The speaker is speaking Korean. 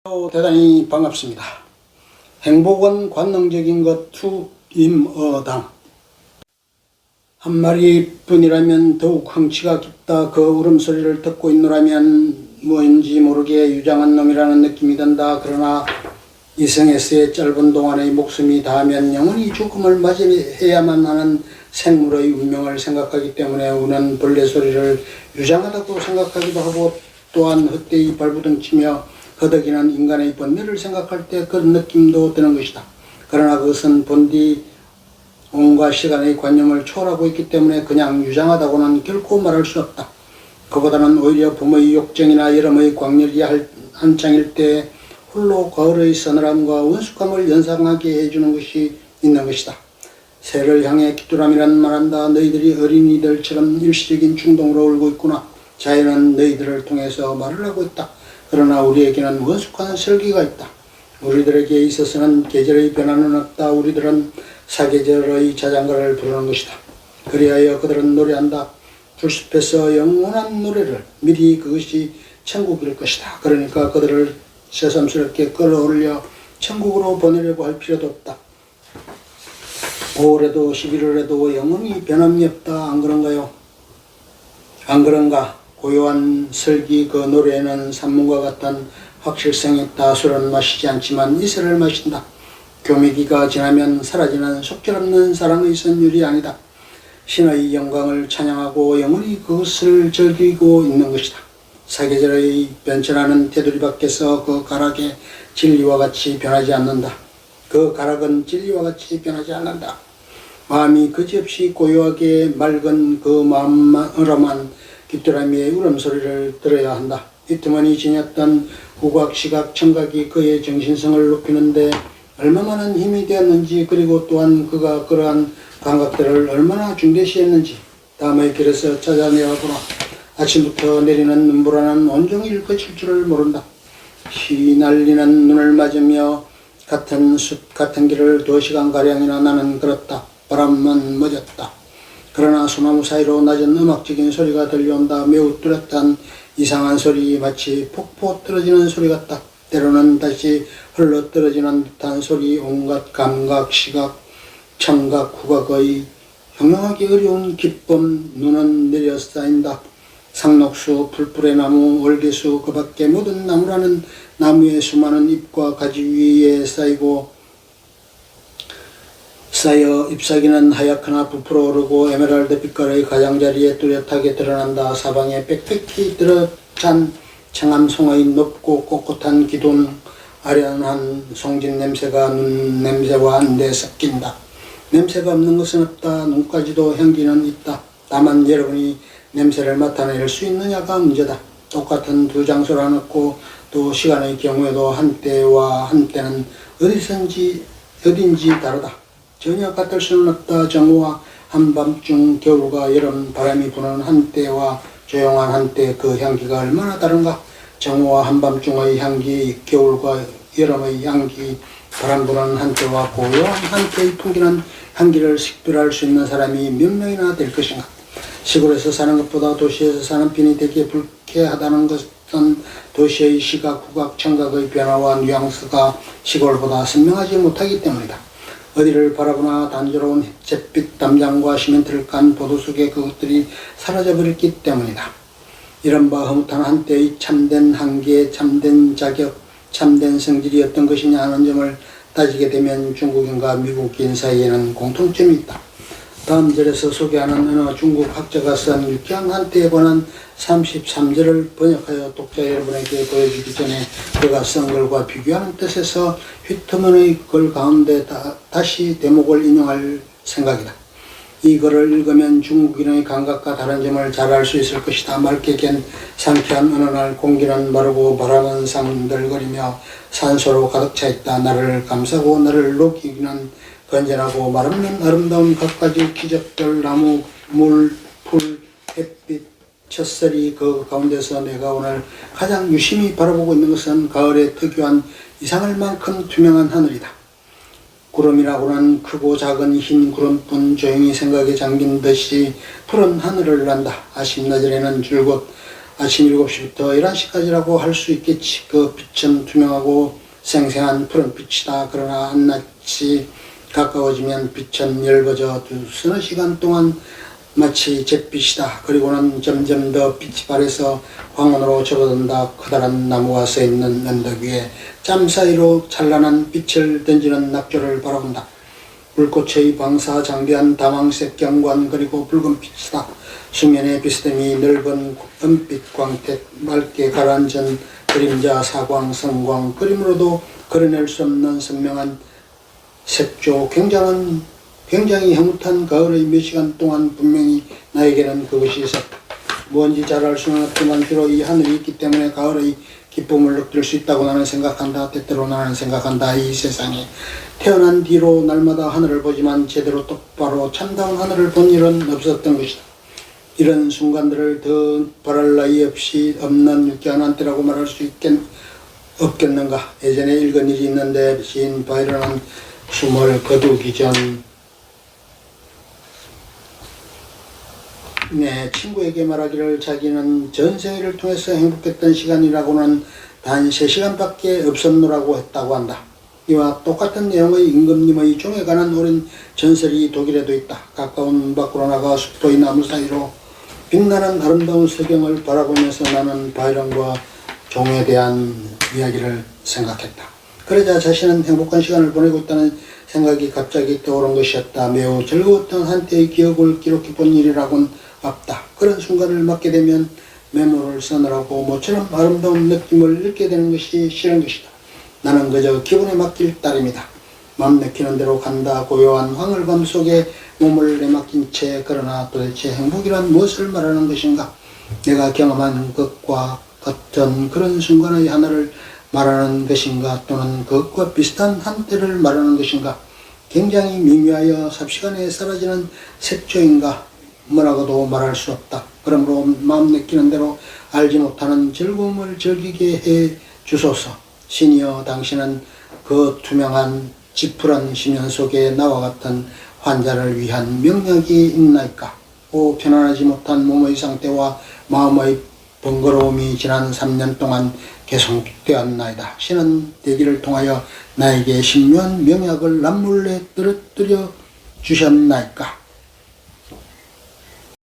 대단히 반갑습니다. 행복은 관능적인 것 투 임어당. 한 마리뿐이라면 더욱 흥치가 깊다. 그 울음소리를 듣고 있노라면 뭔지 모르게 유장한 놈이라는 느낌이 든다. 그러나 이생에서의 짧은 동안의 목숨이 닿으면 영원히 죽음을 맞이해야만 하는 생물의 운명을 생각하기 때문에 우는 벌레 소리를 유장하다고 생각하기도 하고, 또한 헛되이 발부둥치며 허덕이는 인간의 번뇌를 생각할 때 그런 느낌도 드는 것이다. 그러나 그것은 본디 온갖 시간의 관념을 초월하고 있기 때문에 그냥 유장하다고는 결코 말할 수 없다. 그보다는 오히려 봄의 욕정이나 여름의 광렬이 한창일 때 홀로 가을의 서늘함과 원숙함을 연상하게 해주는 것이 있는 것이다. 새를 향해 귀뚜라미란 말한다. 너희들이 어린이들처럼 일시적인 충동으로 울고 있구나. 자연은 너희들을 통해서 말을 하고 있다. 그러나 우리에게는 원숙한 설기가 있다. 우리들에게 있어서는 계절의 변화는 없다. 우리들은 사계절의 자장가를 부르는 것이다. 그리하여 그들은 노래한다. 풀숲에서 영원한 노래를. 미리 그것이 천국일 것이다. 그러니까 그들을 새삼스럽게 끌어올려 천국으로 보내려고 할 필요도 없다. 5월에도 11월에도 영원히 변함이 없다. 안 그런가요? 안 그런가? 고요한 설기 그 노래에는 산문과 같은 확실성이 있다. 술은 마시지 않지만 이슬을 마신다. 교미기가 지나면 사라지는 속절없는 사랑의 선율이 아니다. 신의 영광을 찬양하고 영원히 그것을 즐기고 있는 것이다. 사계절의 변천하는 테두리 밖에서 그 가락의 진리와 같이 변하지 않는다. 그 가락은 진리와 같이 변하지 않는다. 마음이 그지없이 고요하게 맑은 그 마음으로만 귀뚜라미의 울음소리를 들어야 한다. 이트머니 지녔던 후각, 시각, 청각이 그의 정신성을 높이는데 얼마 많은 힘이 되었는지, 그리고 또한 그가 그러한 감각들을 얼마나 중대시했는지 다음의 길에서 찾아내어 보라. 아침부터 내리는 눈보라는 온종일 그칠 줄을 모른다. 휘날리는 눈을 맞으며 같은 숲 같은 길을 2시간가량이나 나는 걸었다. 바람만 멎었다. 그러나 소나무 사이로 낮은 음악적인 소리가 들려온다. 매우 뚜렷한 이상한 소리, 마치 폭포 떨어지는 소리 같다. 때로는 다시 흘러 떨어지는 듯한 소리. 온갖 감각, 시각, 청각, 후각의 형용하기 어려운 기쁨. 눈은 내려 쌓인다. 상록수, 풀뿌레 나무, 월계수, 그 밖에 모든 나무라는 나무의 수많은 잎과 가지 위에 쌓여 잎사귀는 하얗거나 부풀어 오르고 에메랄드 빛깔의 가장자리에 뚜렷하게 드러난다. 사방에 빽빽히 들어찬 청암송의 높고 꼿꼿한 기둥, 아련한 송진 냄새가 눈 냄새와 한데 섞인다. 냄새가 없는 것은 없다. 눈까지도 향기는 있다. 다만 여러분이 냄새를 맡아낼 수 있느냐가 문제다. 똑같은 두 장소라 놓고 또 시간의 경우에도 한때와 한때는 어딘지 다르다. 전혀 같을 수는 없다. 정오와 한밤중, 겨울과 여름, 바람이 부는 한때와 조용한 한때, 그 향기가 얼마나 다른가. 정오와 한밤중의 향기, 겨울과 여름의 향기, 바람 부는 한때와 고요한 한때의 풍기는 향기를 식별할 수 있는 사람이 몇 명이나 될 것인가. 시골에서 사는 것보다 도시에서 사는 편이 되게 불쾌하다는 것은 도시의 시각, 후각, 청각의 변화와 뉘앙스가 시골보다 선명하지 못하기 때문이다. 어디를 바라보나 단조로운 잿빛 담장과 시멘트를 깐 보도 속에 그것들이 사라져버렸기 때문이다. 이른바 흐뭇한 한때의 참된 한계, 참된 자격, 참된 성질이 어떤 것이냐 하는 점을 따지게 되면 중국인과 미국인 사이에는 공통점이 있다. 다음 절에서 소개하는 어느 중국 학자가 쓴 유쾌한 한때에 관한 33절을 번역하여 독자 여러분에게 보여주기 전에 그가 쓴 글과 비교하는 뜻에서 휘트먼의 글 가운데 다시 대목을 인용할 생각이다. 이 글을 읽으면 중국인의 감각과 다른 점을 잘 알 수 있을 것이다. 맑게 갠 상쾌한 어느 날 공기는 마르고 바람은 상들거리며 산소로 가득 차 있다. 나를 감싸고 나를 녹이는 건전하고 말없는 아름다운 갖가지 기적들, 나무, 물, 풀, 햇빛, 첫설이, 그 가운데서 내가 오늘 가장 유심히 바라보고 있는 것은 가을의 특유한 이상할 만큼 투명한 하늘이다. 구름이라고는 크고 작은 흰 구름뿐 조용히 생각에 잠긴 듯이 푸른 하늘을 난다. 아침나절에는 줄곧 아침 7시부터 11시까지라고 할 수 있겠지. 그 빛은 투명하고 생생한 푸른 빛이다. 그러나 한낮이 가까워지면 빛은 엷어져 두서너 시간 동안 마치 잿빛이다. 그리고는 점점 더 빛이 발해서 황혼으로 접어든다. 커다란 나무가 서 있는 언덕 위에 짬 사이로 찬란한 빛을 던지는 낙조를 바라본다. 불꽃의 방사 장대한 다망색 경관 그리고 붉은 빛이다. 수면의 비스듬히 넓은 은빛 광택 맑게 가라앉은 그림자 사광 성광 그림으로도 그려낼 수 없는 선명한 색조 굉장히 흐뭇한 가을의 몇 시간 동안 분명히 나에게는 그것이 뭔지 잘 알 수는 없지만 주로 이 하늘이 있기 때문에 가을의 기쁨을 느낄 수 있다고 나는 생각한다. 때때로 나는 생각한다. 이 세상에 태어난 뒤로 날마다 하늘을 보지만 제대로 똑바로 참다운 하늘을 본 일은 없었던 것이다. 이런 순간들을 더 바랄 나위 없이 없는 유쾌한 한때라고 말할 수 없겠는가. 예전에 읽은 일이 있는데 시인 바이런은 숨을 거두기 전 친구에게 말하기를 자기는 전생애를 통해서 행복했던 시간이라고는 단 3시간밖에 없었노라고 했다고 한다. 이와 똑같은 내용의 임금님의 종에 관한 오랜 전설이 독일에도 있다. 가까운 문 밖으로 나가 숲의 나무 사이로 빛나는 아름다운 서경을 바라보면서 나는 바이런과 종에 대한 이야기를 생각했다. 그러자 자신은 행복한 시간을 보내고 있다는 생각이 갑자기 떠오른 것이었다. 매우 즐거웠던 한때의 기억을 기록해 본 일이라고는 없다. 그런 순간을 맞게 되면 메모를 써느라고 모처럼 아름다운 느낌을 잃게 되는 것이 싫은 것이다. 나는 그저 기분에 맡길 따름이다. 맘 내키는 대로 간다. 고요한 황홀감 속에 몸을 내맡긴 채. 그러나 도대체 행복이란 무엇을 말하는 것인가? 내가 경험한 것과 같은 그런 순간의 하나를 말하는 것인가? 또는 그것과 비슷한 한때를 말하는 것인가? 굉장히 미묘하여 삽시간에 사라지는 색조인가? 뭐라고도 말할 수 없다. 그러므로 마음 내키는 대로 알지 못하는 즐거움을 즐기게 해 주소서. 신이여, 당신은 그 투명한 지푸른 심연 속에 나와 같은 환자를 위한 명약이 있나이까? 오, 편안하지 못한 몸의 상태와 마음의 번거로움이 지난 3년 동안 계속되었나이다. 신은 대기를 통하여 나에게 신묘한 명약을 남몰래 떨어뜨려 주셨나이까?